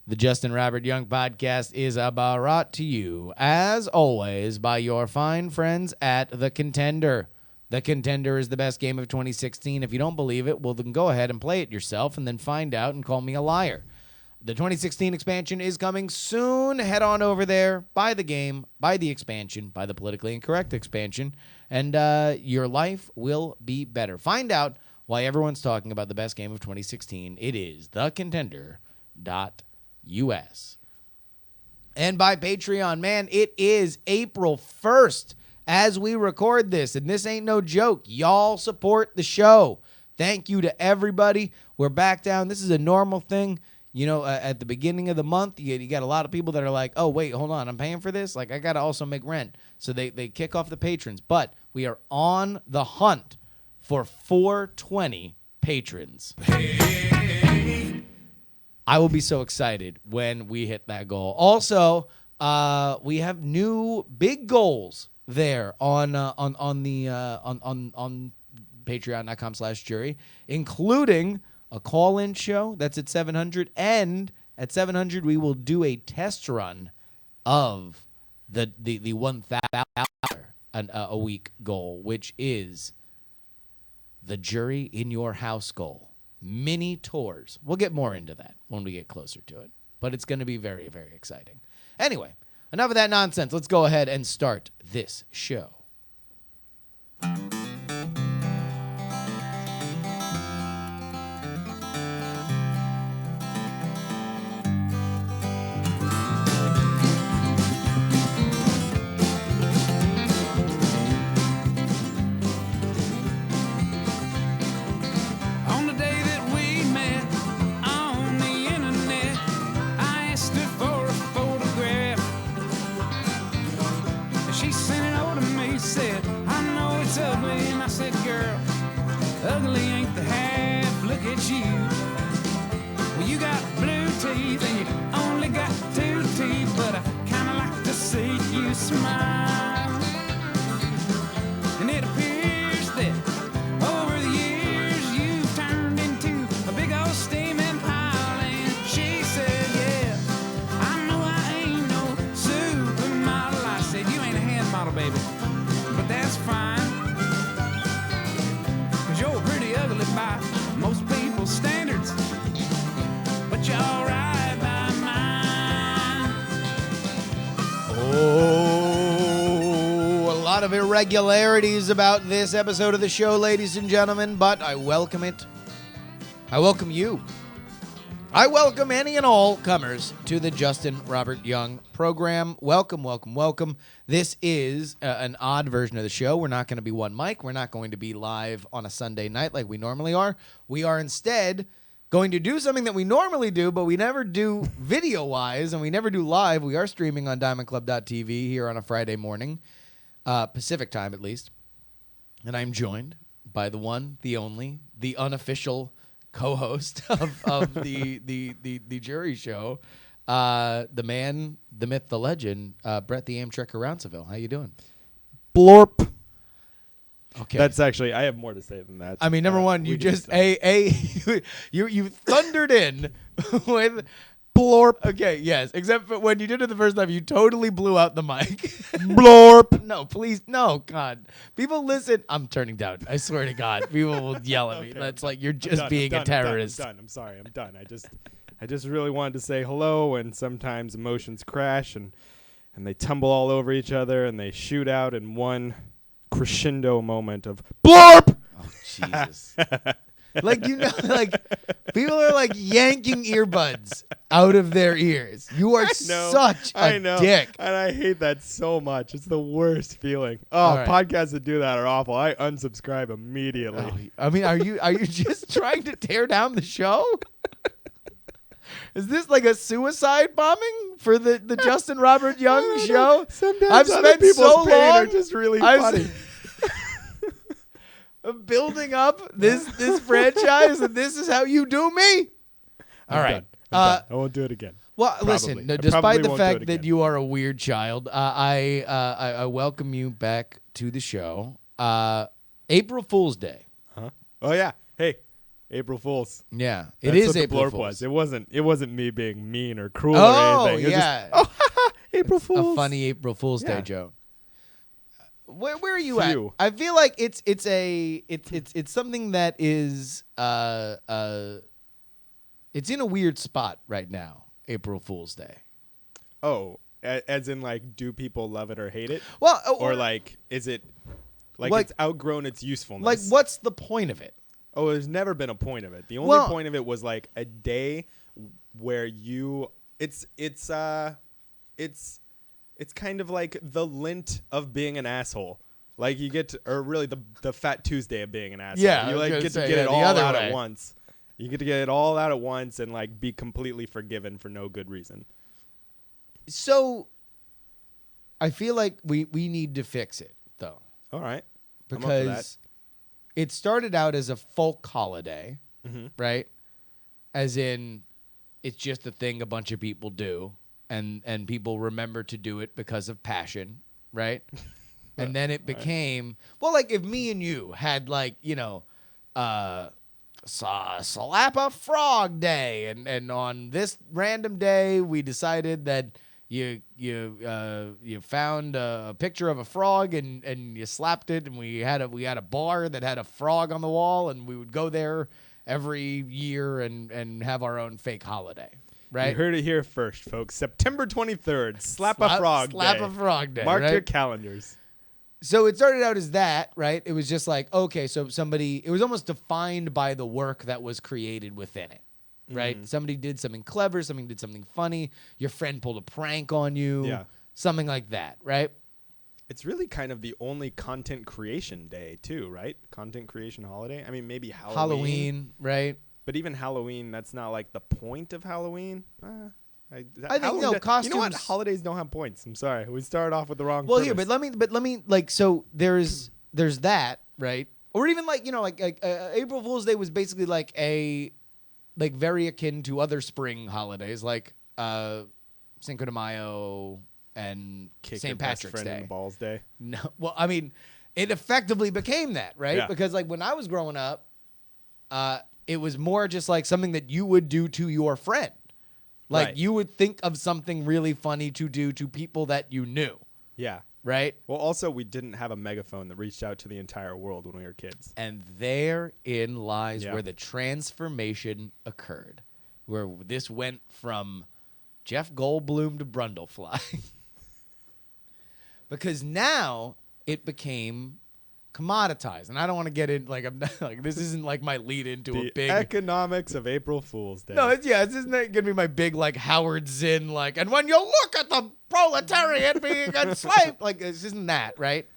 The Justin Robert Young podcast is brought to you, as always, by your fine friends at The Contender. The Contender is the best game of 2016. If you don't believe it, well, then go ahead and play it yourself and then find out and call me a liar. The 2016 expansion is coming soon. Head on over there, buy the game, buy the expansion, buy the politically incorrect expansion, and your life will be better. Find out why everyone's talking about the best game of 2016. It is thecontender.us. And by Patreon, man, it is April 1st as we record this, and this ain't no joke. Y'all support the show. Thank you to everybody. We're back down. This is a normal thing. You know, at the beginning of the month, you got a lot of people that are like, oh, wait, hold on, I'm paying for this? Like, I got to also make rent. So they kick off the patrons. But we are on the hunt for 420 patrons. I will be so excited when we hit that goal. Also, we have new big goals there on patreon.com/JuRY, including a call-in show that's at 700, and at 700 we will do a test run of the 1,000 a week goal, which is the JuRY in your house goal. Mini tours. We'll get more into that when we get closer to it, but it's going to be very, very exciting. Anyway, enough of that nonsense. Let's go ahead and start this show. Ugly ain't the half, look at you. Well, you got blue teeth and you only got 2 teeth, but I kinda like to see you smile. And it appears that over the years you've turned into a big old steaming pile. And she said, yeah, I know I ain't no supermodel. I said, you ain't a hand model, baby, but that's fine. You're pretty ugly by most people's standards, but you're all right by mine. Oh, a lot of irregularities about this episode of the show, ladies and gentlemen, but I welcome it. I welcome you. I welcome any and all comers to the Justin Robert Young program. Welcome, welcome, welcome. This is an odd version of the show. We're not going to be one mic. We're not going to be live on a Sunday night like we normally are. We are instead going to do something that we normally do, but we never do video-wise, and we never do live. We are streaming on diamondclub.tv here on a Friday morning, Pacific time at least. And I'm joined by the one, the only, the unofficial co-host of the JuRY show, the man, the myth, the legend, Brett the Amtrak of Rounceville. How you doing? Blorp. Okay, That's actually, I have more to say than that. I mean, number one, you just you thundered in with blorp. Okay, yes, except for when you did it the first time, you totally blew out the mic. Blorp. No, please, no, God. People listen. I'm turning down. I swear to God, people will yell at me. Okay, That's like you're just being a terrorist. I'm done. I'm sorry. I'm done. I just really wanted to say hello, and sometimes emotions crash and they tumble all over each other and they shoot out in one crescendo moment of blorp. Oh, Jesus. Like, you know, like people are like yanking earbuds out of their ears. You are such a dick. And I hate that so much. It's the worst feeling. Oh, right. Podcasts that do that are awful. I unsubscribe immediately. Oh, I mean, are you just trying to tear down the show? Is this like a suicide bombing for the Justin Robert Young show? Sometimes I've other spent people's so pain long are just really funny. Building up this franchise, and this is how you do me. All right. I'm done. I won't do it again. Well, Probably. listen, I despite probably the won't do fact it that again. you are a weird child, I welcome you back to the show. April Fool's Day. Huh? Oh, yeah. Hey, April Fools. Yeah, That's it is what the April blurb Fool's. was. It wasn't me being mean or cruel Oh, or anything. It was yeah. just, April It's Fools. a funny April Fool's Day Yeah. joke. Where are you Phew. at? I feel like it's something that is it's in a weird spot right now. April Fool's Day. Oh, as in like, do people love it or hate it? Well, Or like, is it like Like- it's outgrown its usefulness? like what's the point of it? Oh, there's never been a point of it. The only Well- point of it was like a day where it's kind of like the lint of being an asshole. Like you get to, or really the Fat Tuesday of being an asshole. Yeah, I you was like gonna get say, to get yeah, it the all other out way. at once. You get to get it all out at once and like be completely forgiven for no good reason. So I feel like we need to fix it though, All right. I'm up for that. because it started out as a folk holiday, Mhm. right? As in, it's just a thing a bunch of people do, and people remember to do it because of passion, right? And then it became, well, like if me and you had like, slap a frog day, and on this random day we decided that you found a picture of a frog and you slapped it, and we had a bar that had a frog on the wall, and we would go there every year and have our own fake holiday, right? You heard it here first, folks. September 23rd, Slap a Frog Slap Day. a frog day. Mark right? your calendars. So it started out as that, right? It was just like, okay, so it was almost defined by the work that was created within it, right? Mm-hmm. Somebody did something clever, somebody did something funny, your friend pulled a prank on you, Yeah. something like that, right? It's really kind of the only content creation day, too, right? Content creation holiday. I mean, maybe Halloween, right? But even Halloween, that's not like the point of Halloween. I think, Halloween no, You know what? costumes- Holidays don't have points. I'm sorry. We started off with the wrong Well, premise. here, but let me like, so there's that, right? Or even like, April Fool's Day was basically like very akin to other spring holidays like Cinco de Mayo and Kick St. your best Patrick's friend in Day. the balls day. No, well, I mean, it effectively became that, right? Yeah. Because like when I was growing up, it was more just like something that you would do to your friend. Like Right. you would think of something really funny to do to people that you knew, Yeah. right? Well, also, we didn't have a megaphone that reached out to the entire world when we were kids. And therein lies Yeah. where the transformation occurred, where this went from Jeff Goldblum to Brundlefly. Because now it became commoditized. And I don't want to get in, like, I'm not, like, this isn't like my lead into The a big. economics of April Fool's Day. No, this isn't going to be my big, like, Howard Zinn, like, and when you look at the proletariat being enslaved, like, this isn't that, right?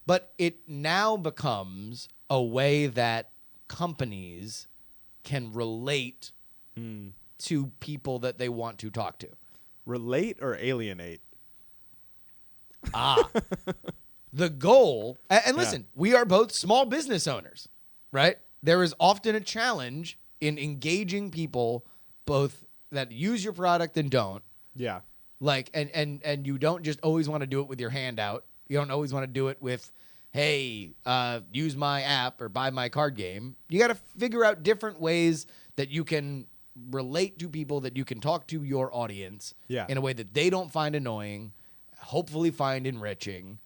But it now becomes a way that companies can relate to people that they want to talk to. Relate or alienate? The goal, and listen, we are both small business owners, right? There is often a challenge in engaging people, both that use your product and don't. Yeah. Like, and you don't just always want to do it with your hand out. You don't always want to do it with, hey, use my app or buy my card game. You got to figure out different ways that you can relate to people, that you can talk to your audience Yeah. in a way that they don't find annoying, hopefully find enriching,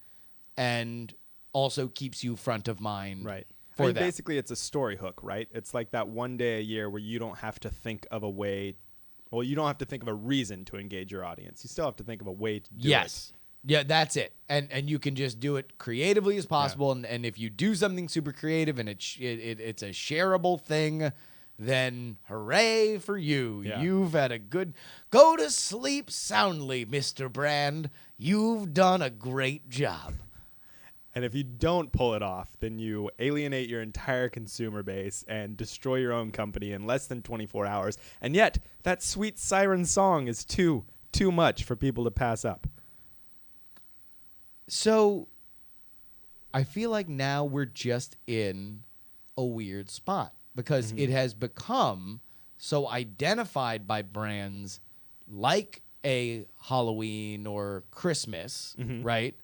and also keeps you front of mind. Right. For that. Basically, it's a story hook, right? It's like that one day a year where you don't have to think of a way. Well, you don't have to think of a reason to engage your audience. You still have to think of a way to do it. Yeah, that's it. And you can just do it creatively as possible. And if you do something super creative and it's a shareable thing, then hooray for you. Yeah. You've had a good... Go to sleep soundly, Mr. Brand. You've done a great job. And if you don't pull it off, then you alienate your entire consumer base and destroy your own company in less than 24 hours. And yet, that sweet siren song is too much for people to pass up. So I feel like now we're just in a weird spot because it has become so identified by brands like a Halloween or Christmas, right?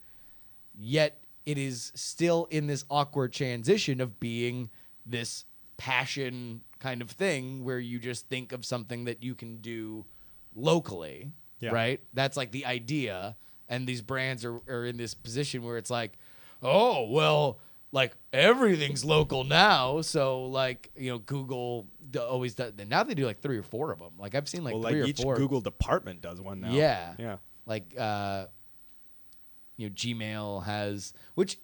Yet it is still in this awkward transition of being this passion kind of thing where you just think of something that you can do locally, right? That's like the idea. And these brands are in this position where it's like, oh, well, like everything's local now. So like, Google always does. And now they do like 3 or 4 of them. Like I've seen like 3 or 4. Each Google department does one now. Yeah. Yeah. Like, Gmail has, which,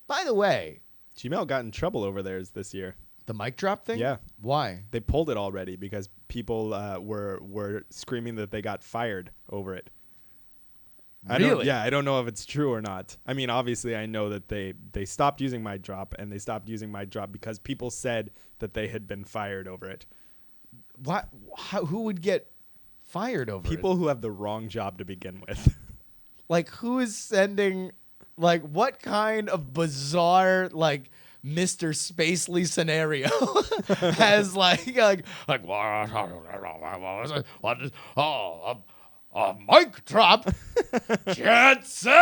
by the way, Gmail got in trouble over theirs this year. the mic drop thing? Yeah. Why? They pulled it already because people were screaming that they got fired over it. Really? I don't know if it's true or not. I mean, obviously, I know that they stopped using my drop, and they stopped using my drop because people said that they had been fired over it. What? Who would get fired over People it? who have the wrong job to begin with. Like, who is sending? Like, what kind of bizarre like Mr. Spacely scenario has a mic drop, Jensen?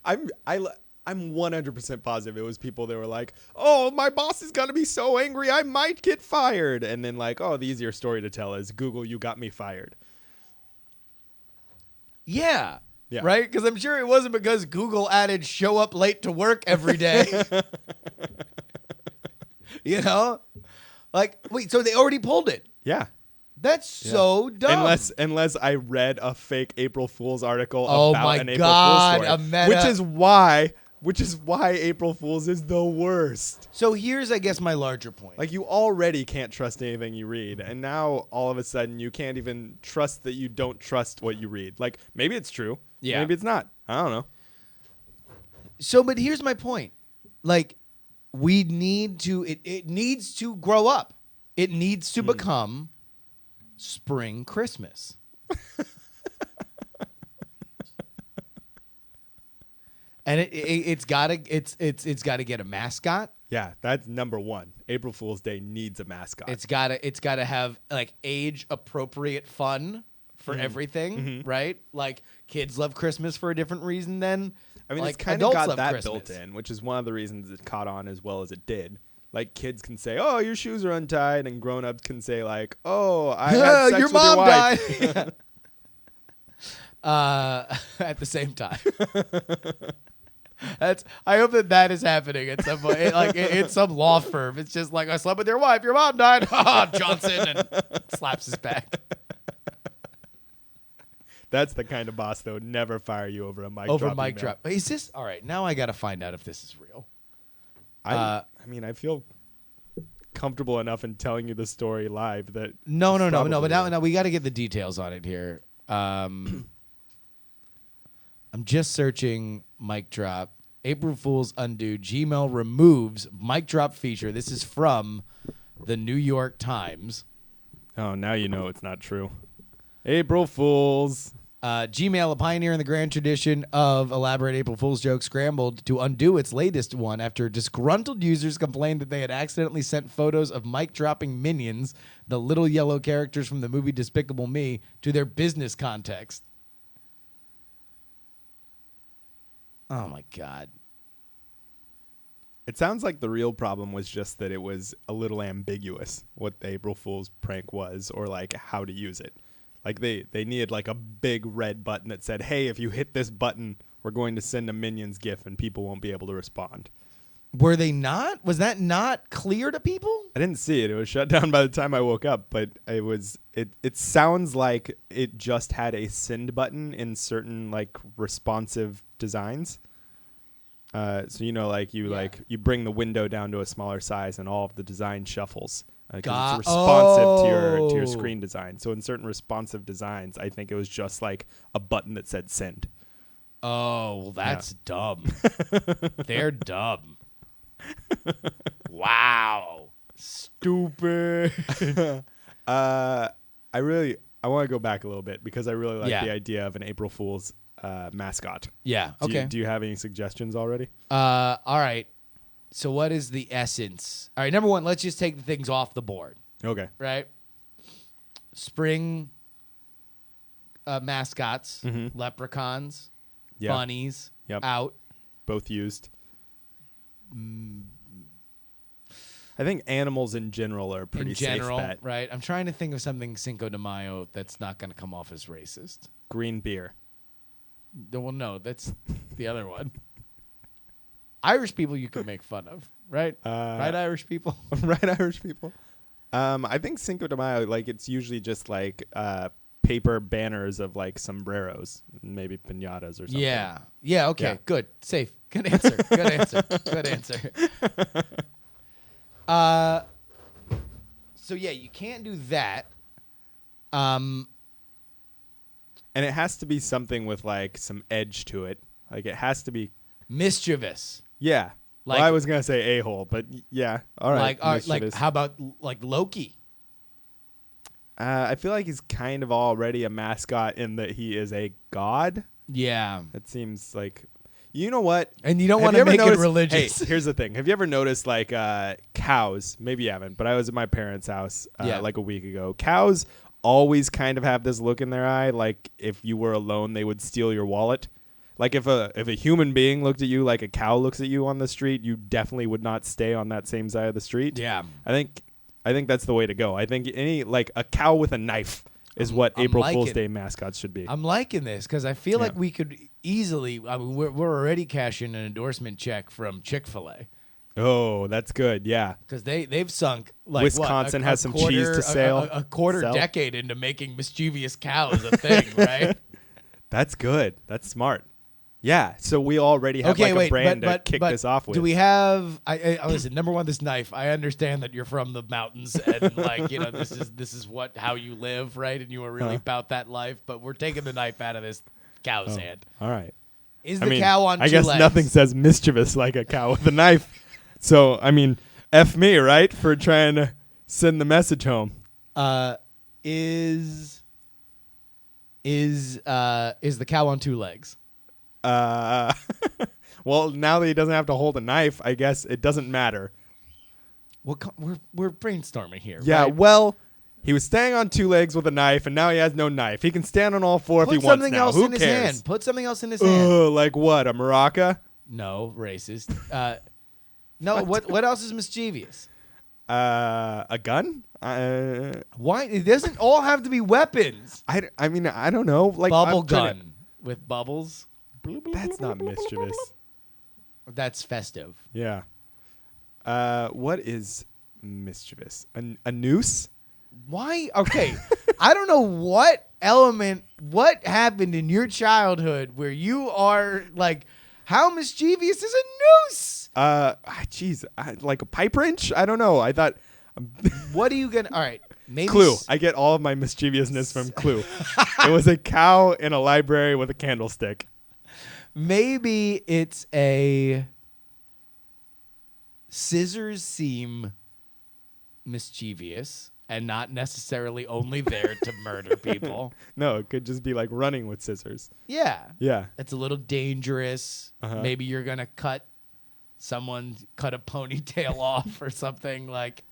I'm 100% positive it was people that were like, oh, my boss is going to be so angry I might get fired. And then like, oh, the easier story to tell is Google, you got me fired. Yeah. Yeah. Right? Because I'm sure it wasn't because Google added show up late to work every day. Like, wait, so they already pulled it. Yeah. That's so dumb. Unless I read a fake April Fool's article Oh about my an April God, Fool's a story, meta- which is why April Fool's is the worst. So here's, I guess, my larger point. Like, you already can't trust anything you read, and now all of a sudden you can't even trust that you don't trust what you read. Like, maybe it's true. Yeah. Maybe it's not. I don't know. So, but here's my point. Like, we need to, it needs to grow up. It needs to become spring Christmas. And it's gotta get a mascot. Yeah, that's number one. April Fool's Day needs a mascot. It's gotta have like age appropriate fun for everything, right? Like kids love Christmas for a different reason than I mean, like, it's kind of adults got love that Christmas. built in, which is one of the reasons it caught on as well as it did. Like, kids can say, "Oh, your shoes are untied," and grown-ups can say, like, "Oh, I had sex your with mom your wife." died. At the same time. I hope that is happening at some point. It's some law firm. It's just like, I slept with your wife. Your mom died. Johnson, and slaps his back. That's the kind of boss that would never fire you over a mic drop. Over mic email. drop. Is this all right? Now I got to find out if this is real. I mean, I feel comfortable enough in telling you the story live that No. it's But probably now real. we got to get the details on it here. I'm just searching mic drop. April Fool's undo. Gmail removes mic drop feature. This is from the New York Times. Oh, now you know it's not true. April Fools. Gmail, a pioneer in the grand tradition of elaborate April Fool's jokes, scrambled to undo its latest one after disgruntled users complained that they had accidentally sent photos of mic dropping minions, the little yellow characters from the movie Despicable Me, to their business context. Oh my God. It sounds like the real problem was just that it was a little ambiguous what the April Fool's prank was or like how to use it. Like they needed like a big red button that said, "Hey, if you hit this button, we're going to send a Minions GIF and people won't be able to respond." Were they not? Was that not clear to people? I didn't see it. It was shut down by the time I woke up, but it sounds like it just had a send button in certain like responsive designs. So like you bring the window down to a smaller size and all of the design shuffles. It's responsive to your screen design. So in certain responsive designs, I think it was just like a button that said send. Oh, well, that's dumb. They're dumb. Wow. Stupid. I want to go back a little bit because I really like Yeah. the idea of an April Fool's mascot. Yeah, okay. Do you have any suggestions already? All right. So what is the essence? All right, number one, let's just take the things off the board, Okay. right? Spring mascots, leprechauns, Yeah. bunnies, Yep. out. Both used. I think animals in general are a pretty in general, safe bet. right? I'm trying to think of something Cinco de Mayo that's not going to come off as racist. Green beer. Well, no, that's the other one. Irish people you can make fun of, right? Right, Irish people? Right, Irish people. I think Cinco de Mayo, like, it's usually just like paper banners of like sombreros, maybe piñatas or something. Yeah. Yeah, okay, Yeah. good. Safe. Good answer. Good answer. Good answer. So yeah, you can't do that. And it has to be something with like some edge to it. Like it has to be Mischievous. yeah. Like- Well, I was gonna say a-hole, but yeah. All right. Like mischievous. how about like Loki? I feel like he's kind of already a mascot in that he is a god. Yeah. That seems like, you know what? And you don't Have want you to ever make it noticed- religious. Hey, here's the thing. Have you ever noticed like cows? Maybe you haven't, but I was at my parents' house like a week ago. Cows always kind of have this look in their eye, like if you were alone, they would steal your wallet. Like if a human being looked at you like a cow looks at you on the street, you definitely would not stay on that same side of the street. Yeah. I think that's the way to go. I think like a cow with a knife is what April Fool's liking- Day mascots should be. I'm liking this because I feel like Yeah. we could easily. I mean, we're already cashing an endorsement check from Chick-fil-A Oh, that's good. Yeah. because they've sunk like Wisconsin has some cheese to sell. a quarter decade into making mischievous cows a thing, right? That's good. That's smart. Yeah. So we already have Okay, like wait, a brand but to kick this off with. do we have? I listen. Number one, this knife. I understand that you're from the mountains and like this is how you live, right? And you are really about that life. But we're taking the knife out of this cow's hand. All right. Is the cow on I two guess legs? nothing says mischievous like a cow with a knife. So, I mean, F me, right? For trying to send the message home. Is the cow on two legs? Well, now that he doesn't have to hold a knife, I guess it doesn't matter. We're brainstorming here. Yeah, right? well, he was staying on two legs with a knife, and now he has no knife. He can stand on all four if he Put wants something now. else Who in his cares? hand. Put something else in his hand. Ugh, like what? A maraca? No, racist. No. What else is mischievous? A gun? Why? It doesn't all have to be weapons. I mean, I don't know. Like Bubble I'm trying gun with bubbles. That's not mischievous. That's festive. Yeah. What is mischievous? A noose? Why? Okay. I don't know what happened in your childhood where you are like, how mischievous is a noose? Jeez, like a pipe wrench? I don't know. I thought. What are you gonna? All right, maybe Clue. I get all of my mischievousness from Clue. It was a cow in a library with a candlestick. Maybe it's a scissors seem mischievous and not necessarily only there to murder people. No, it could just be like running with scissors. Yeah. Yeah. It's a little dangerous. Uh-huh. Maybe you're going to cut a ponytail off or something like.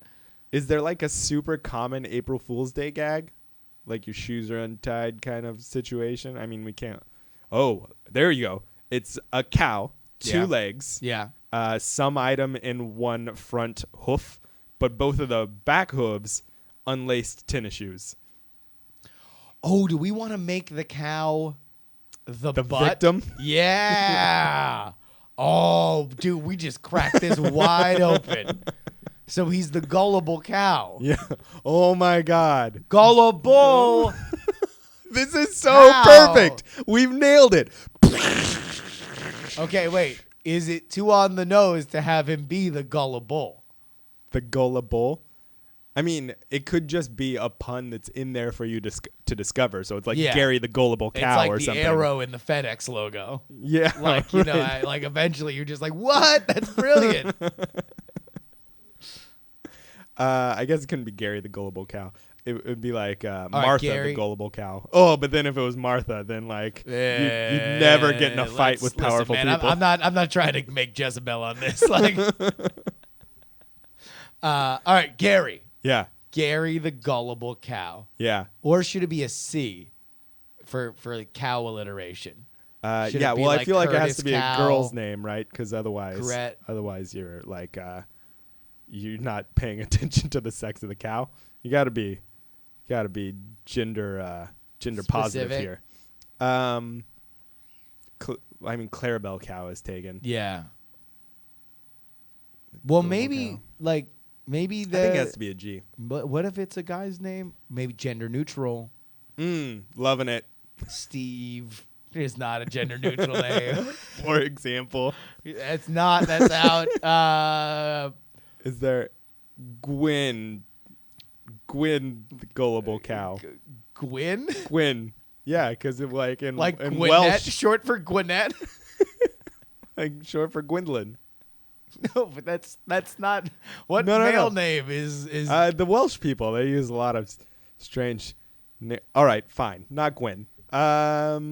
Is there like a super common April Fool's Day gag? Like your shoes are untied kind of situation? I mean, we can't. Oh, there you go. It's a cow, two Yeah. legs, Yeah. some item in one front hoof, but both of the back hooves unlaced tennis shoes. Oh, do we want to make the cow the butt? Victim? Yeah. Oh, dude, we just cracked this wide open. So he's the gullible cow. Yeah. Oh my God. Gullible. This is so Cow. perfect. We've nailed it. Okay, wait. Is it too on the nose to have him be the gullible? The gullible. I mean, it could just be a pun that's in there for you to discover. So it's like Yeah. Gary the gullible It's cow like or the something. arrow in the FedEx logo. Yeah. Like, you know, right. like eventually you're just like, what? That's brilliant. I guess it couldn't be Gary the gullible cow. It would be like Martha Gary. the gullible cow. Oh, but then if it was Martha, then like you'd never get in a fight with powerful listen, man, people. I'm not trying to make Jezebel on this. Like, all right, Gary. Yeah. Gary the gullible cow. Yeah. Or should it be a C for cow alliteration? Should it Yeah. be Well, I like feel like it has Curtis to be Cow? a girl's name, right? Because otherwise Correct. you're like you're not paying attention to the sex of the cow. You gotta be gender positive Specific. here. Clarabelle cow is taken. Yeah. Well, Global maybe cow. maybe I think it has to be a G. But what if it's a guy's name? Maybe gender neutral. Loving it. Steve is not a gender neutral name. For example, That's not. That's out. is there Gwyn the gullible cow? Gwyn? Gwyn. Yeah, because in Like in Gwinnett, Welsh, short for Gwinnett? like short for Gwendolyn. No, but that's not what No. male name is. The Welsh people, they use a lot of strange. All right, fine, not Gwyn. We're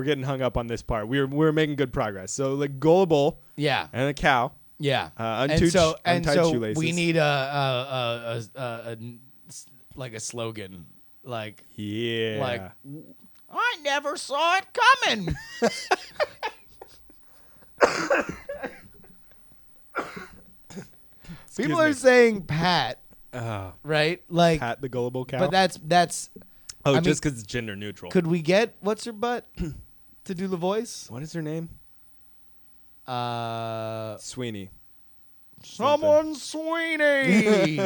getting hung up on this part. We're making good progress. So like gullible yeah, and a cow. yeah. Untied shoelaces. We need a like a slogan, like Yeah. I never saw it coming. People are saying Pat, right? Like Pat the gullible cow. but that's. oh, I just because it's gender neutral. Could we get what's her butt to do the voice? What is her name? Sweeney. Someone Sweeney.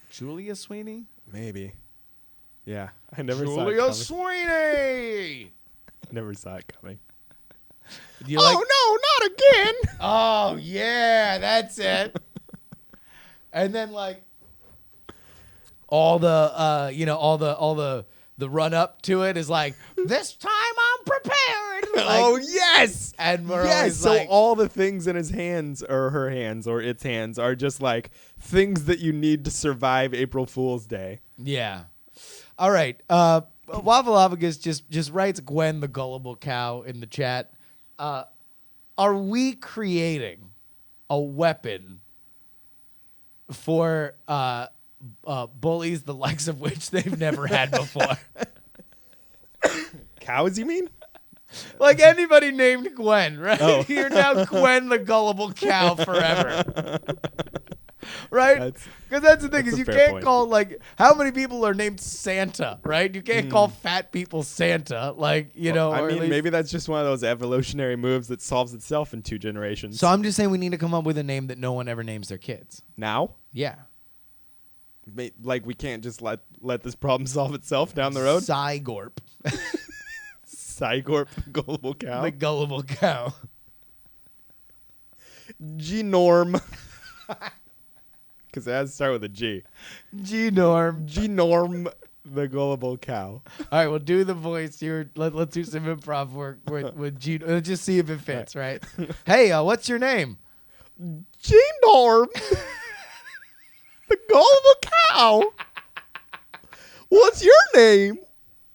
Julia Sweeney. Maybe. Yeah, I never saw it Julia coming. Sweeney. Never saw it coming. Do you like? no, not again! Oh yeah, that's it. And then like all the the run up to it is like this time I'm prepared. Like, Oh yes, and we're yes. always So like, all the things in his hands, or her hands, or its hands, are just like things that you need to survive April Fool's Day. yeah. All right. Waffleophagus just writes Gwen the gullible cow in the chat. Are we creating a weapon for bullies the likes of which they've never had before? Cows, you mean? Like anybody named Gwen, right? Oh. You're now Gwen the gullible cow forever. Right? Because that's the thing, that's is a you fair can't point. call, like, how many people are named Santa, right? You can't call fat people Santa, like, you know. I or at mean, least- maybe that's just one of those evolutionary moves that solves itself in 2 generations. So I'm just saying we need to come up with a name that no one ever names their kids. Now, Yeah. like we can't just let this problem solve itself down the road. Cygorp. Cygorp, the gullible cow. The gullible cow. G-norm. Because it has to start with a G. G-norm. G-norm, the gullible cow. All right, we'll do the voice here. Let's do some improv work with G. Let's just see if it fits, right? Hey, what's your name? G-norm. The gullible cow. What's your name?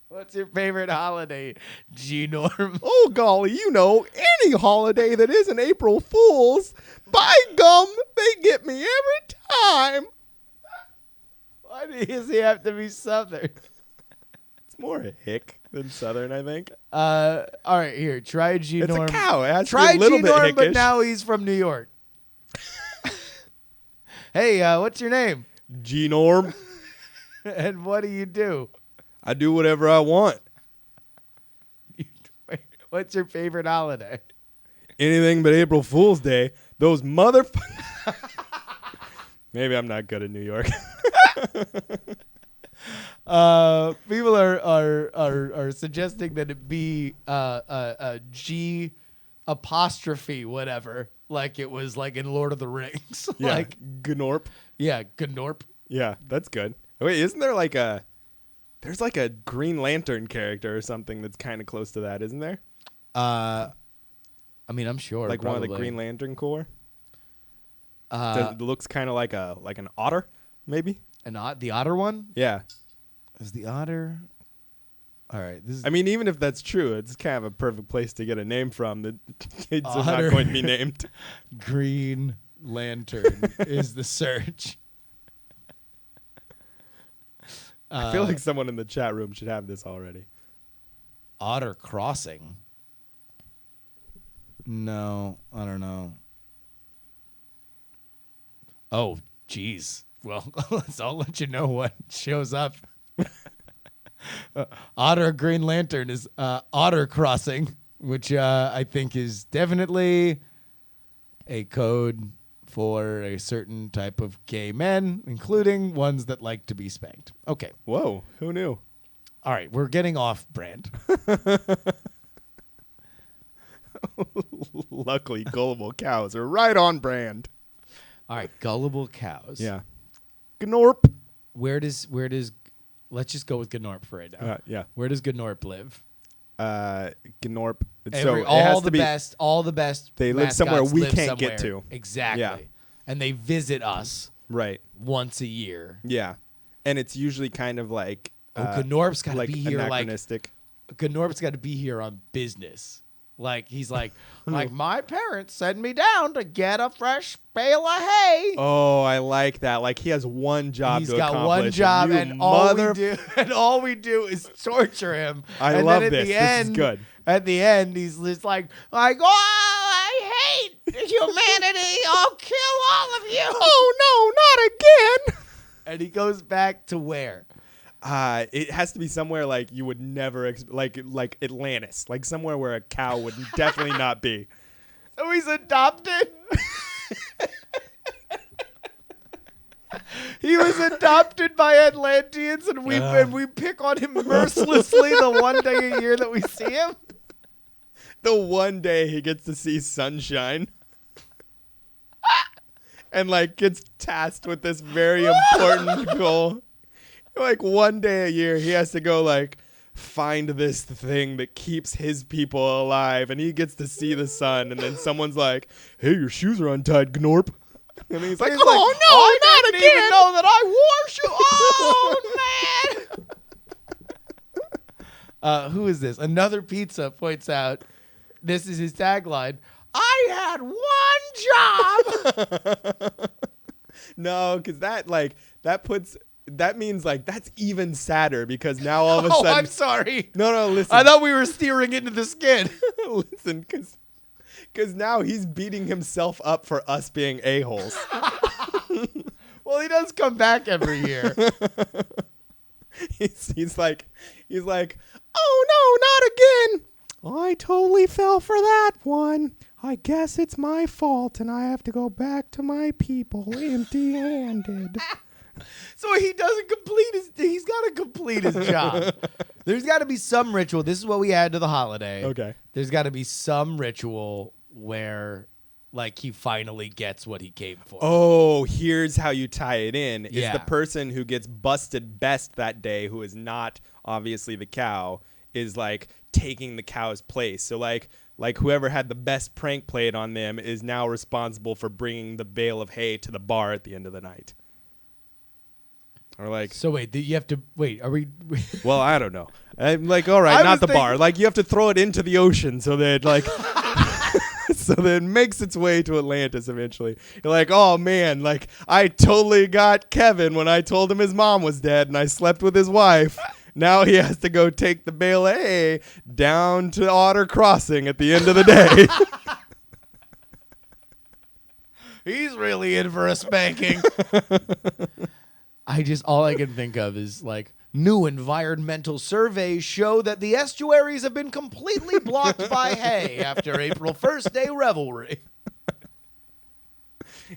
What's your favorite holiday? G-norm. Oh, golly, you know, any holiday that isn't April Fool's, by gum, they get me every time. Why does he have to be Southern? It's more a hick than Southern, I think. All right, here. Try G-norm. It's a cow. It has Try to be a little bit G-norm, but hickish. now he's from New York. Hey, what's your name? G-norm. And what do you do? I do whatever I want. What's your favorite holiday? Anything but April Fool's Day. Those motherfuckers. Maybe I'm not good at New York. People are suggesting that it be a G apostrophe whatever, like it was like in Lord of the Rings. Yeah, Like Gnorp. yeah, Gnorp. Yeah, that's good. Wait, isn't there like a... There's like a Green Lantern character or something that's kind of close to that, isn't there? I mean, I'm sure. Like one of the probably. Green Lantern Corps? It looks kind of like an otter, maybe? The otter one Yeah. is the otter. All right, this is I mean, even if that's true, it's kind of a perfect place to get a name from that kids are Otter. not going to be named. Green Lantern is the search. I feel like someone in the chat room should have this already. Otter Crossing. No, I don't know. Oh, geez. Well, I'll let you know what shows up. Otter Green Lantern is Otter Crossing, which I think is definitely a code for a certain type of gay men, including ones that like to be spanked. Okay. Whoa, who knew? All right, we're getting off brand. Luckily, gullible cows are right on brand. All right, gullible cows. Yeah. Gnorp. Where does let's just go with Gnorp for right now. Yeah. Where does Gnorp live? Gnorp. All the best. They live somewhere mascots we live can't get somewhere. to. Exactly. Yeah. And they visit us Right. once a year. Yeah. And it's usually kind of like Gnorp's got to like be here anachronistic. Gnorp's got to be here on business. Like he's like my parents send me down to get a fresh bale of hay. Oh, I like that. Like he has one job He's to got accomplish. one job, you and all we do is torture him. I and love then at this. The This end, is good. At the end, he's just like, I hate humanity. I'll kill all of you. Oh no, not again. And he goes back to where? It has to be somewhere like you would never like Atlantis, like somewhere where a cow would definitely not be. So he's adopted. He was adopted by Atlanteans, and we pick on him mercilessly the one day a year that we see him. The one day he gets to see sunshine. And like gets tasked with this very important goal. Like one day a year he has to go like find this thing that keeps his people alive, and he gets to see the sun, and then someone's like, "Hey, your shoes are untied, Gnorp." And he's like, "Oh no, I not didn't again!" even know that I wore shoes. Oh man! Who is this? Another Pizza points out. This is his tagline. I had one job. No, because that means like that's even sadder because now all of a sudden. Oh, I'm sorry. No, listen. I thought we were steering into the skid. Listen, because now he's beating himself up for us being a-holes. Well, he does come back every year. he's like, oh no, not again. I totally fell for that one. I guess it's my fault, and I have to go back to my people empty-handed. So he doesn't he's got to complete his job. There's got to be some ritual. This is what we add to the holiday. Okay. There's got to be some ritual where like he finally gets what he came for. Oh, here's how you tie it in. Yeah. Is the person who gets busted best that day, who is not obviously the cow, is like taking the cow's place. So like whoever had the best prank played on them is now responsible for bringing the bale of hay to the bar at the end of the night. Or like, So wait, you have to wait. Are we? well, I don't know. I'm like, all right, not the bar. Like you have to throw it into the ocean so that like, so that it makes its way to Atlantis eventually. You're like, oh man, like I totally got Kevin when I told him his mom was dead and I slept with his wife. Now he has to go take the bale of hay down to Otter Crossing at the end of the day. He's really in for a spanking. All I can think of is like new environmental surveys show that the estuaries have been completely blocked by hay after April 1st Day revelry.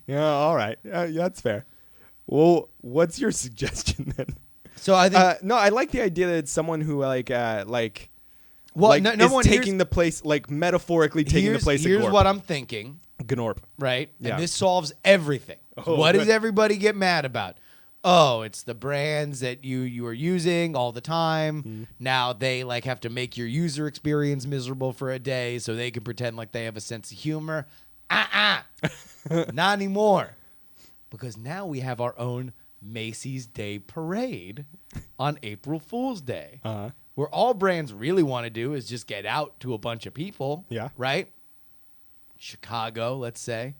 Yeah, all right. That's fair. Well, what's your suggestion then? So I think no, I like the idea that it's someone who is taking the place, like metaphorically taking the place of Here's Gorp. what I'm thinking, Gnorp. right? Yeah. And this solves everything. Oh, What does good. everybody get mad about? Oh, it's the brands that you are using all the time. Mm-hmm. Now they like have to make your user experience miserable for a day so they can pretend like they have a sense of humor. Not anymore. Because now we have our own Macy's Day Parade on April Fool's Day. Uh-huh. Where all brands really want to do is just get out to a bunch of people. Yeah. Right? Chicago, let's say.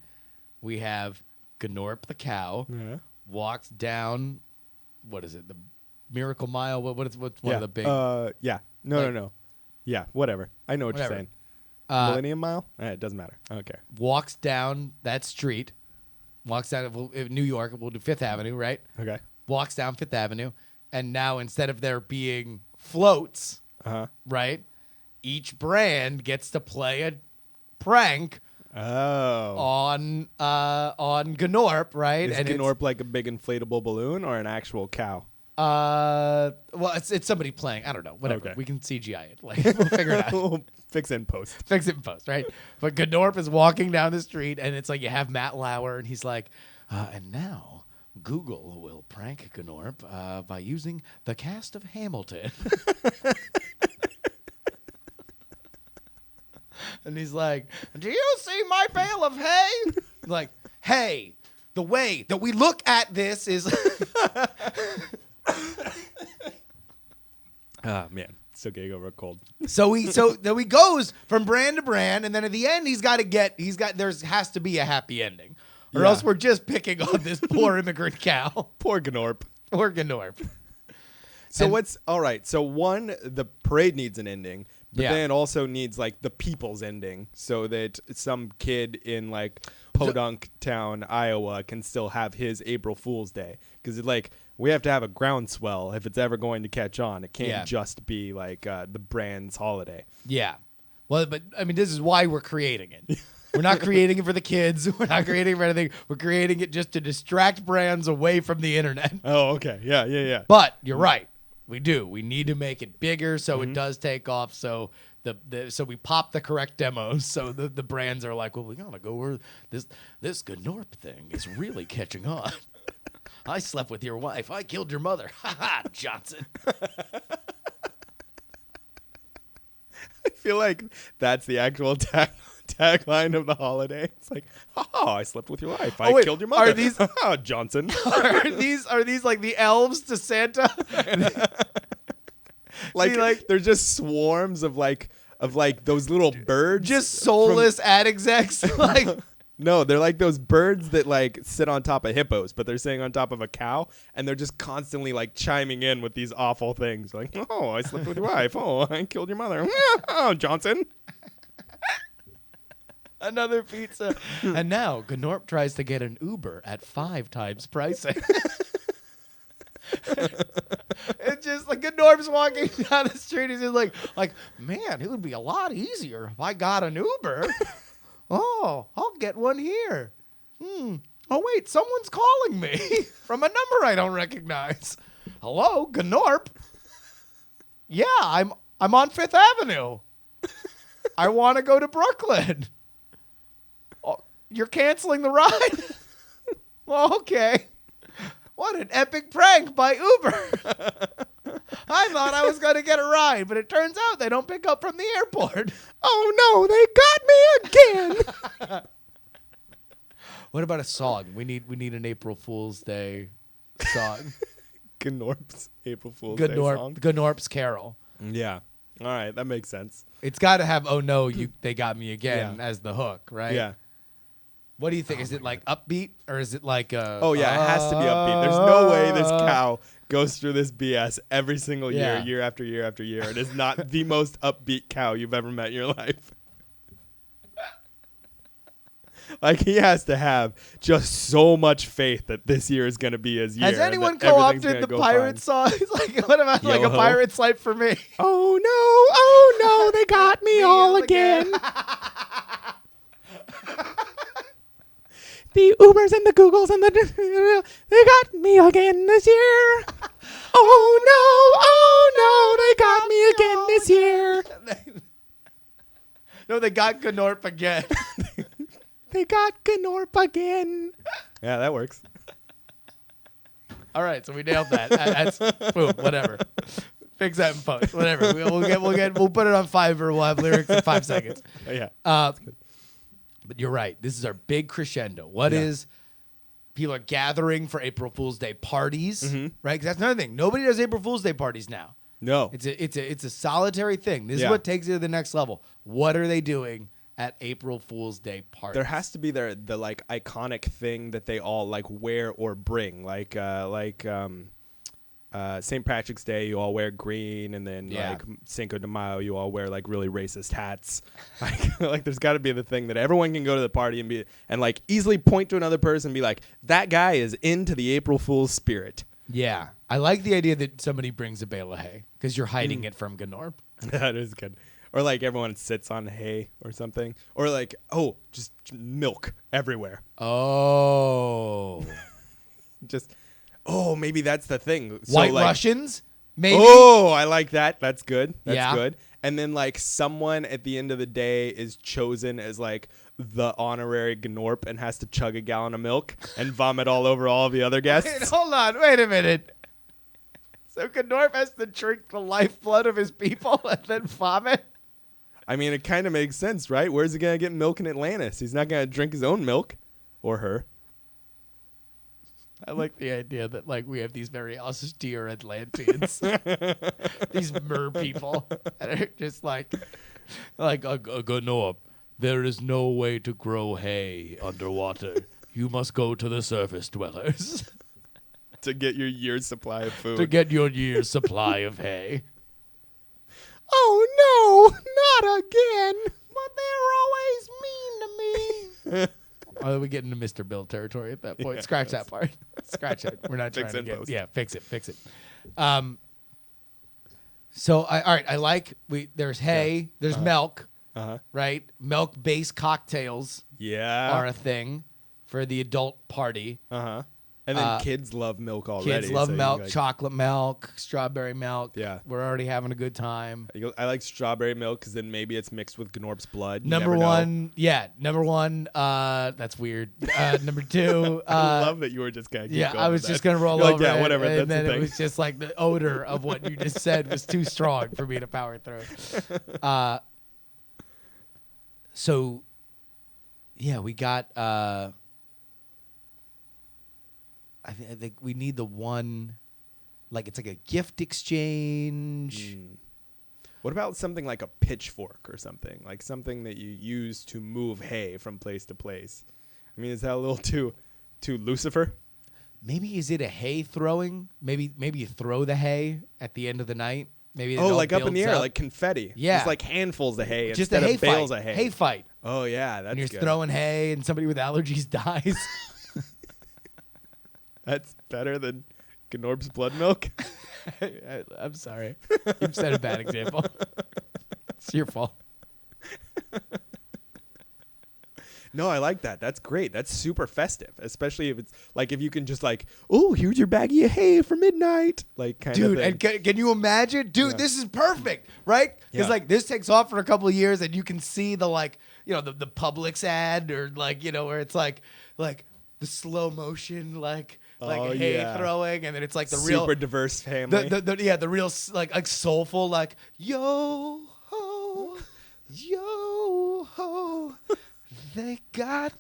We have Gnorp the cow. Yeah. Walks down, what is it? The Miracle Mile? What's one of the big? Yeah. No. Yeah, whatever. I know what Whatever. you're saying. Millennium Mile? It doesn't matter. I don't care. Walks down that street Walks down New York. We'll do Fifth Avenue, right? Okay. Walks down Fifth Avenue, and now instead of there being floats, right, each brand gets to play a prank on Gnorp, right? Is Gnorp like a big inflatable balloon or an actual cow? Well, it's somebody playing. I don't know. Whatever. Okay. We can CGI it. Like we'll figure it out. We'll fix it in post. Fix it in post, right? But Gnorp is walking down the street, and it's like you have Matt Lauer, and he's like, and now Google will prank Gnorp by using the cast of Hamilton. And he's like, do you see my bale of hay? Like, hey, the way that we look at this is... Man, still getting over a cold. So then he goes from brand to brand, and then at the end there has to be a happy ending, or else we're just picking on this poor immigrant cow. Poor Gnorp. Poor Gnorp. So all right. So one, the parade needs an ending, but then it also needs like the people's ending, so that some kid in like Podunk Town, Iowa, can still have his April Fool's Day, because like we have to have a groundswell if it's ever going to catch on. It can't just be like the brand's holiday. Yeah. Well, but I mean, this is why we're creating it. We're not creating it for the kids. We're not creating it for anything. We're creating it just to distract brands away from the internet. Oh, okay. Yeah. But you're right. We do. We need to make it bigger so it does take off. So so we pop the correct demos. So the brands are like, well, we gotta go where this Gnorp thing is really catching on. I slept with your wife. I killed your mother. Ha ha, Johnson. I feel like that's the actual tagline of the holiday. It's like, I slept with your wife. I killed your mother. Are these Johnson? Are these like the elves to Santa? like they're just swarms of like those little birds, just soulless ad execs. Like no, they're like those birds that like sit on top of hippos, but they're sitting on top of a cow, and they're just constantly like chiming in with these awful things, like, I slept with your wife. I killed your mother. Johnson. Another pizza. And now Gnorp tries to get an Uber at 5 times pricing. It's just like Gnorp's walking down the street. He's just like, man, it would be a lot easier if I got an Uber. Oh, I'll get one here. Oh, wait, someone's calling me from a number I don't recognize. Hello, Gnorp? Yeah, I'm on Fifth Avenue. I want to go to Brooklyn. Oh, you're canceling the ride? Okay. What an epic prank by Uber. I thought I was going to get a ride, but it turns out they don't pick up from the airport. Oh, no, they got me again. What about a song? We need an April Fool's Day song. Gnorp's April Fool's Day song. Gnorp's Carol. Yeah. All right, that makes sense. It's got to have "Oh no, they got me again" as the hook, right? Yeah. What do you think? Is it like upbeat, or is it like a... Oh, yeah, it has to be upbeat. There's no way this cow goes through this BS every single year, year after year after year. It is not the most upbeat cow you've ever met in your life. Like, he has to have just so much faith that this year is going to be his year. Has anyone co-opted the pirate song? It's like, what about like a pirate's life for me? Oh, no, they got me all again. The Ubers and the Googles and they got me again this year. Oh, no, they got me again this year. No, they got Gnorp again. They got Gnorp again. Yeah, that works. All right, so we nailed that. That's boom, whatever. Fix that in post, whatever. We'll put it on Fiverr. We'll have lyrics in 5 seconds. Oh, yeah. But you're right. This is our big crescendo. What is people are gathering for April Fool's Day parties, right? Because that's another thing. Nobody does April Fool's Day parties now. No, it's a solitary thing. This is what takes it to the next level. What are they doing at April Fool's Day parties? There has to be the like iconic thing that they all like wear or bring, like St. Patrick's Day, you all wear green, and then like Cinco de Mayo, you all wear like really racist hats. Like there's got to be the thing that everyone can go to the party and like easily point to another person and be like, that guy is into the April Fool's spirit. Yeah. I like the idea that somebody brings a bale of hay because you're hiding it from Gnorp. That is good. Or like everyone sits on hay or something. Or like, just milk everywhere. Oh. Maybe that's the thing. So White like, Russians? Maybe. Oh, I like that. That's good. That's good. And then like someone at the end of the day is chosen as like the honorary Gnorp and has to chug a gallon of milk and vomit all over all the other guests. Wait, hold on. Wait a minute. So Gnorp has to drink the lifeblood of his people and then vomit? I mean, it kind of makes sense, right? Where's he going to get milk in Atlantis? He's not going to drink his own milk. Or her. I like the idea that like we have these very austere Atlanteans. These mer people that are just like Gnorp, there is no way to grow hay underwater. You must go to the surface dwellers. To get your year's supply of food. To get your year's supply of hay. Oh, no, not again. But they're always mean to me. Oh, we get into Mr. Bill territory at that point. Yeah, Scratch that part. Scratch it. We're not Fix trying to it, get... post. Yeah, fix it. So, all right, I like... There's hay. There's milk. Right? Milk-based cocktails are a thing for the adult party. And then kids love milk already. Kids love milk, chocolate milk, strawberry milk. Yeah. We're already having a good time. I like strawberry milk because then maybe it's mixed with Gnorp's blood. You Number never one, that's weird. Number two, I love that you were just going to keep going. I was with just that. going to roll You're over like, yeah, it, whatever. and That's then the it thing. was just like the odor of what you just said was too strong for me to power through. So, yeah, we got... I think we need the one, like it's like a gift exchange. What about something like a pitchfork or something? Like something that you use to move hay from place to place. I mean, is that a little too Lucifer? Maybe is it a hay throwing? Maybe you throw the hay at the end of the night. Maybe it all like up in the builds air, up. like confetti. Yeah. Just like handfuls of hay Just a instead hay of bales fight. of hay. Hay fight. Oh yeah, that's And you're good. throwing hay, and somebody with allergies dies. That's better than Gnorp's blood milk. I'm sorry. You've set a bad example. It's your fault. No, I like that. That's great. That's super festive, especially if it's like if you can just like, oh, here's your baggie of hay for midnight, like kind of Dude, thing. and can you imagine? Dude, this is perfect, right? Because Yeah. like this takes off for a couple of years, and you can see the like, the Publix ad or like, where it's like the slow motion like hay throwing, and then it's like the real super diverse family. the real like soulful like yo ho, they got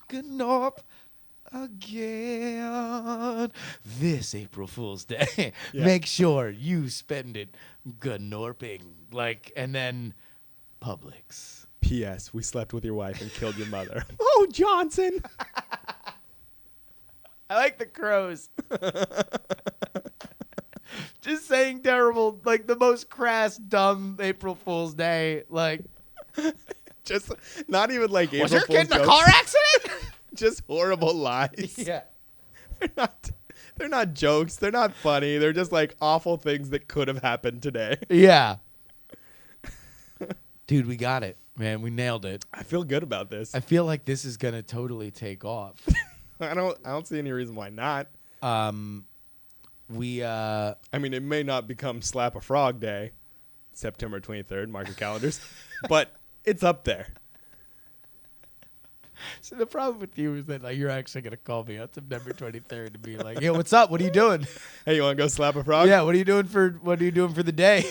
Gnorp again this April Fool's Day. Yeah. Make sure you spend it Gnorping, and then Publix. P.S. We slept with your wife and killed your mother. Oh, Johnson. I like the crows. Just saying terrible, like the most crass, dumb April Fool's Day. Like, Just not even like was April your kid in a Fool's car jokes. accident? Just horrible lies. Yeah. They're not jokes. They're not funny. They're just like awful things that could have happened today. Yeah. Dude, we got it, man. We nailed it. I feel good about this. I feel like this is gonna totally take off. I don't see any reason why not. I mean, it may not become Slap a Frog Day, September 23rd, mark your calendars, but it's up there. So the problem with you is that you're actually gonna call me on September 23rd and be like, "Yo, what's up? What are you doing? Hey, you want to go slap a frog? Yeah, what are you doing for the day?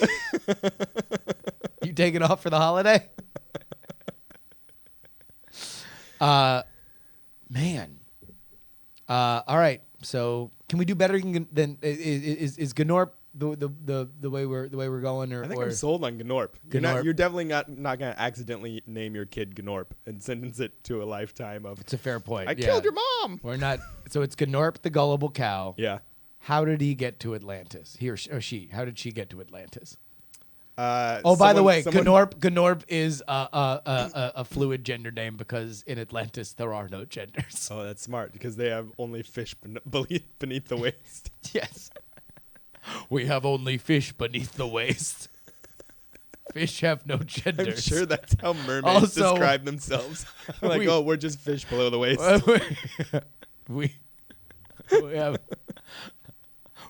You taking off for the holiday?" Man. All right. So can we do better than is Gnorp the way we're going? Or I think I'm sold on Gnorp. Gnorp. You're definitely not going to accidentally name your kid Gnorp and sentence it to a lifetime of. It's a fair point. I killed your mom. We're not. So it's Gnorp the gullible cow. Yeah. How did he get to Atlantis? He or she? How did she get to Atlantis? Oh, By the way, Gnorp is a fluid gender name because in Atlantis there are no genders. Oh, that's smart because they have only fish beneath the waist. Yes. We have only fish beneath the waist. Fish have no genders. I'm sure that's how mermaids Also, describe themselves. Like, we're just fish below the waist.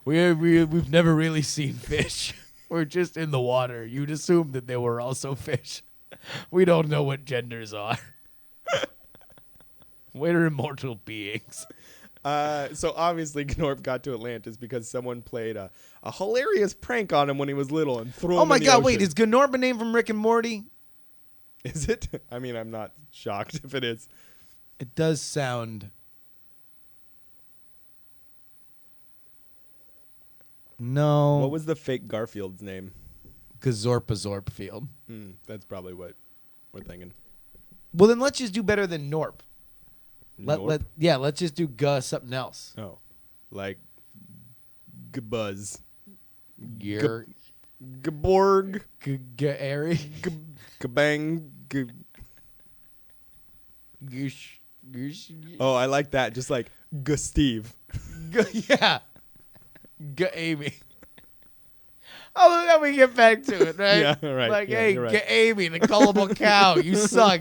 We've never really seen fish. We're just in the water. You'd assume that they were also fish. We don't know what genders are. We're immortal beings. So obviously Gnorp got to Atlantis because someone played a hilarious prank on him when he was little and threw him Oh my in the God! ocean. Wait, is Gnorp a name from Rick and Morty? Is it? I mean, I'm not shocked if it is. It does sound. No. What was the fake Garfield's name? Gazorpazorpfield. That's probably what we're thinking. Well, then let's just do better than Norp. Norp? Let's just do something else. Oh, like Gbuzz. Gear. Gborg. Gary. Gbang. Goosh. Oh, I like that. Just like Steve. Yeah. Amy. Oh, then we get back to it, right? Yeah, right. Like, Yeah, hey, you're right. Amy, the gullible cow, you suck.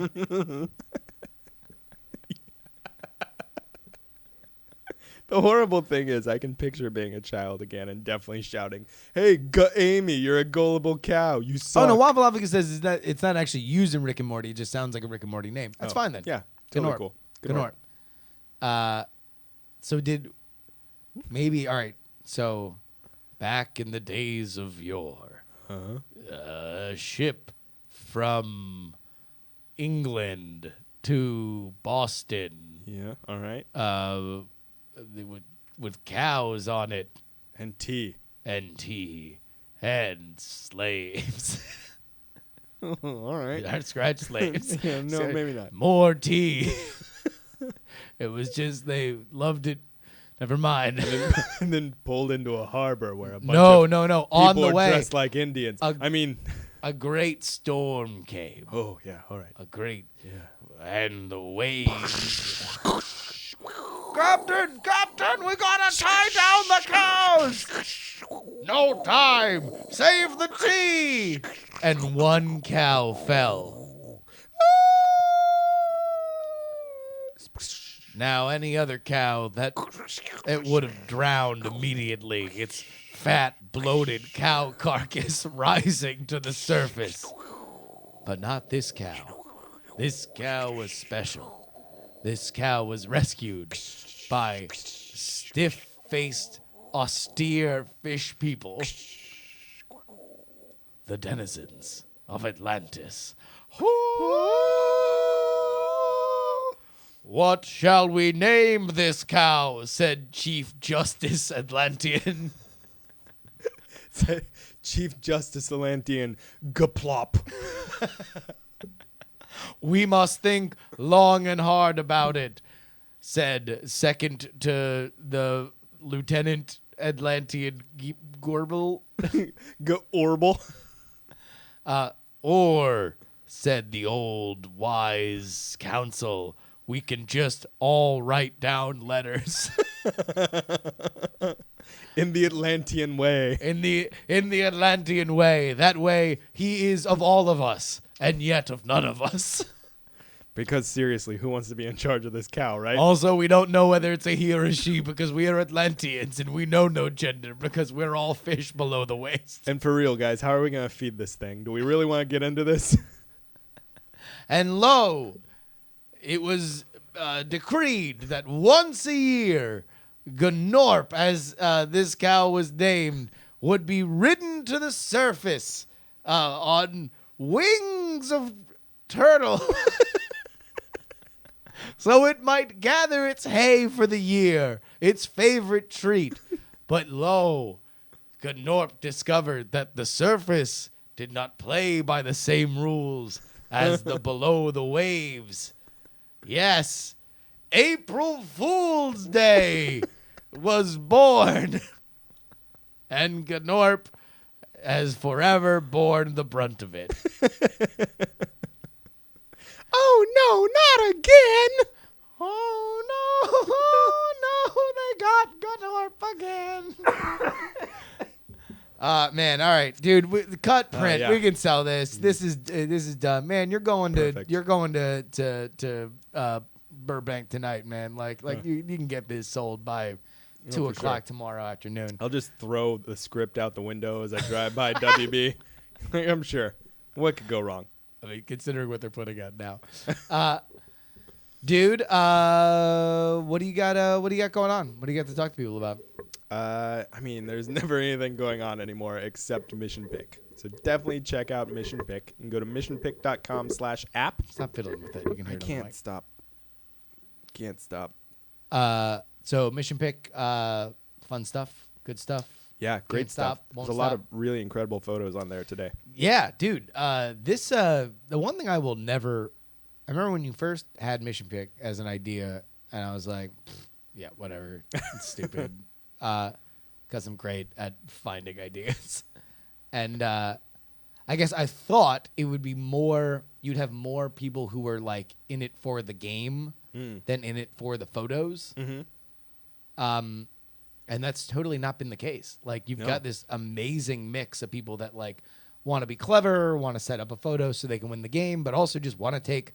The horrible thing is I can picture being a child again and definitely shouting, hey, Amy, you're a gullible cow. You suck. Oh, no, Waffle says it's not actually used in Rick and Morty. It just sounds like a Rick and Morty name. That's fine then. Yeah, totally Gnorp. cool. Gnorp. So all right, so back in the days of yore, a ship from England to Boston. Yeah, all right. With cows on it And tea. and slaves. All right. Not scratch slaves. Yeah, no, maybe not. More tea. It was just they loved it. Never mind. And then pulled into a harbor where a bunch No. of On people the way, dressed like Indians. a great storm came. Oh, yeah, all right. And the waves. Captain, we gotta tie down the cows. No time. Save the tea. And one cow fell. Now, any other cow, it would have drowned immediately. Its fat, bloated cow carcass rising to the surface. But not this cow. This cow was special. This cow was rescued by stiff-faced, austere fish people. The denizens of Atlantis. What shall we name this cow? Said Chief Justice Atlantean. Chief Justice Atlantean Gaplop. We must think long and hard about it, said second to the Lieutenant Atlantean Gorble. Orble. Or, said the old wise council, we can just all write down letters. In the Atlantean way. In the Atlantean way. That way, he is of all of us, and yet of none of us. Because seriously, who wants to be in charge of this cow, right? Also, we don't know whether it's a he or a she because we are Atlanteans, and we know no gender because we're all fish below the waist. And for real, guys, how are we going to feed this thing? Do we really want to get into this? And lo, it was decreed that once a year, Gnorp, as this cow was named, would be ridden to the surface on wings of turtle. So it might gather its hay for the year, its favorite treat. But lo, Gnorp discovered that the surface did not play by the same rules as the below the waves. Yes, April Fool's Day was born. and Gnorp has forever borne the brunt of it. Oh, no, not again. Oh, no, they got Gnorp again. Man, all right, dude. The cut print, yeah. we can sell this. This is done, man. You're going Perfect. to Burbank tonight, man. Like you can get this sold by 2 for o'clock sure. tomorrow afternoon. I'll just throw the script out the window as I drive by WB. I'm sure. What could go wrong? I mean, considering what they're putting out now. Dude, what do you got? What do you got going on? What do you got to talk to people about? I mean, there's never anything going on anymore except Mission Pick. So definitely check out Mission Pick. You can go to missionpick.com/app. Stop fiddling with it. You can hear it on the mic. Stop. Can't stop. So Mission Pick, fun stuff, good stuff. Yeah, great Can't stuff. stop, won't There's a lot stop. of really incredible photos on there today. Yeah, dude. The one thing I will never. I remember when you first had Mission Pick as an idea, and I was like, yeah, whatever, it's stupid. Because I'm great at finding ideas, and I guess I thought it would be more. You'd have more people who were like in it for the game than in it for the photos. Mm-hmm. And that's totally not been the case. Like you've got this amazing mix of people that like want to be clever, want to set up a photo so they can win the game, but also just want to take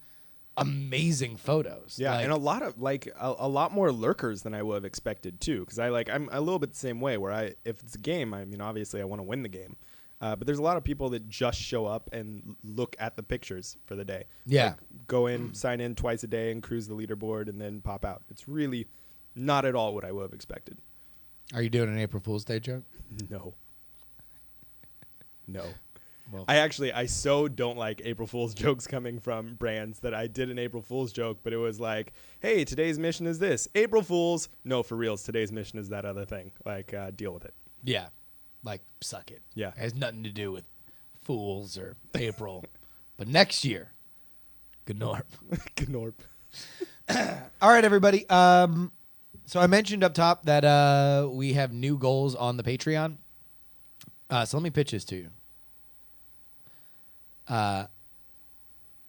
amazing photos. Yeah, like, and a lot of a lot more lurkers than I would have expected too. Because I'm a little bit the same way. Where if it's a game, I mean obviously I want to win the game, but there's a lot of people that just show up and look at the pictures for the day. Yeah, like, go in, sign in twice a day, and cruise the leaderboard, and then pop out. It's really not at all what I would have expected. Are you doing an April Fool's Day joke? No. Well, I so don't like April Fool's jokes coming from brands that I did an April Fool's joke, but it was like, hey, today's mission is this. April Fool's. No, for reals, today's mission is that other thing. Like, deal with it. yeah, like suck it. Yeah. It has nothing to do with fools or April, but next year, Gnorp. Gnorp. All right, everybody. So I mentioned up top that we have new goals on the Patreon. So let me pitch this to you.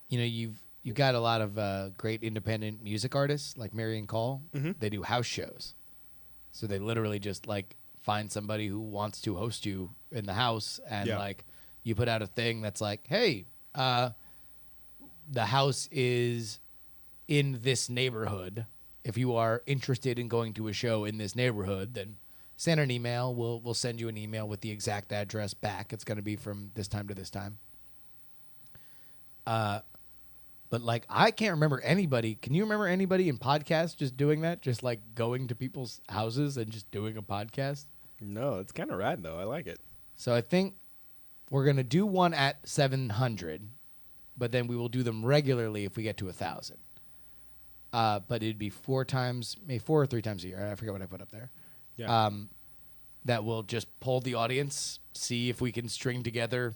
You've got a lot of great independent music artists like Marion Call. Mm-hmm. They do house shows. So they literally just like find somebody who wants to host you in the house and like you put out a thing that's like, hey, the house is in this neighborhood. If you are interested in going to a show in this neighborhood, then send an email. We'll send you an email with the exact address back. It's going to be from this time to this time. But like I can't remember anybody. Can you remember anybody in podcasts just doing that? Just like going to people's houses and just doing a podcast? No, it's kind of rad though. I like it. So I think we're going to do one at 700, but then we will do them regularly if we get to 1,000. But it'd be 4 or 3 times a year. I forget what I put up there. Yeah. That will just poll the audience, see if we can string together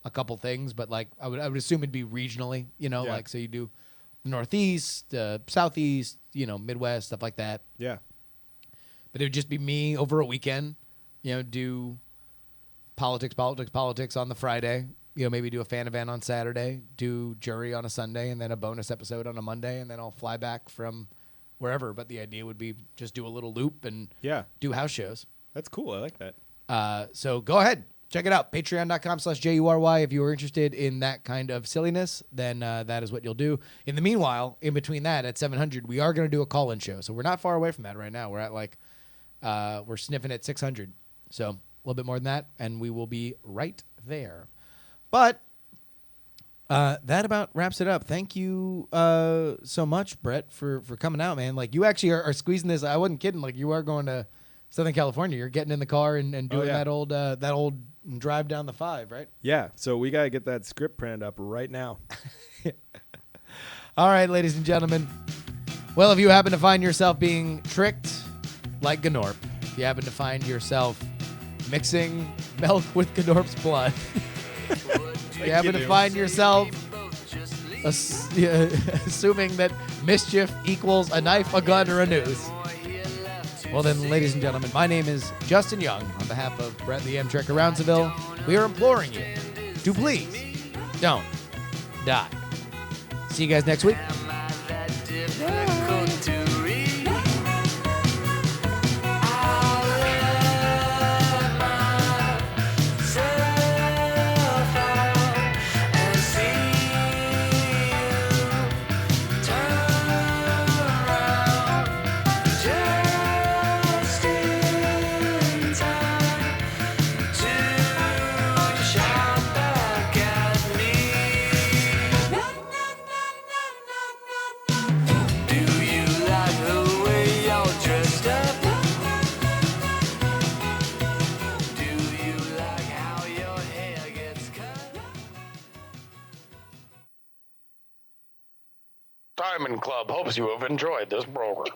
a couple things. But like I would assume it'd be regionally, like so you do the Northeast, Southeast, Midwest, stuff like that. Yeah. But it would just be me over a weekend, do politics on the Friday. Maybe do a fan event on Saturday, do JuRY on a Sunday, and then a bonus episode on a Monday, and then I'll fly back from wherever. But the idea would be just do a little loop and do house shows. That's cool. I like that. So go ahead. Check it out. Patreon.com/JuRY. If you are interested in that kind of silliness, then that is what you'll do. In the meanwhile, in between that, at 700, we are going to do a call-in show. So we're not far away from that right now. We're at we're sniffing at 600. So a little bit more than that, and we will be right there. But that about wraps it up. Thank you so much, Brett, for coming out, man. Like, you actually are squeezing this. I wasn't kidding. Like, you are going to Southern California. You're getting in the car and doing that old drive down the 5, right? Yeah. So we got to get that script printed up right now. All right, ladies and gentlemen. Well, if you happen to find yourself being tricked like Gnorp, if you happen to find yourself mixing milk with Gnorp's blood, you happen to find yourself assuming that mischief equals a knife, a gun, or a noose, Well then, ladies and gentlemen, my name is Justin Young. On behalf of Brett the Amtrak of Rounceville, we are imploring you to please don't die. See you guys next week. Diamond Club hopes you have enjoyed this program.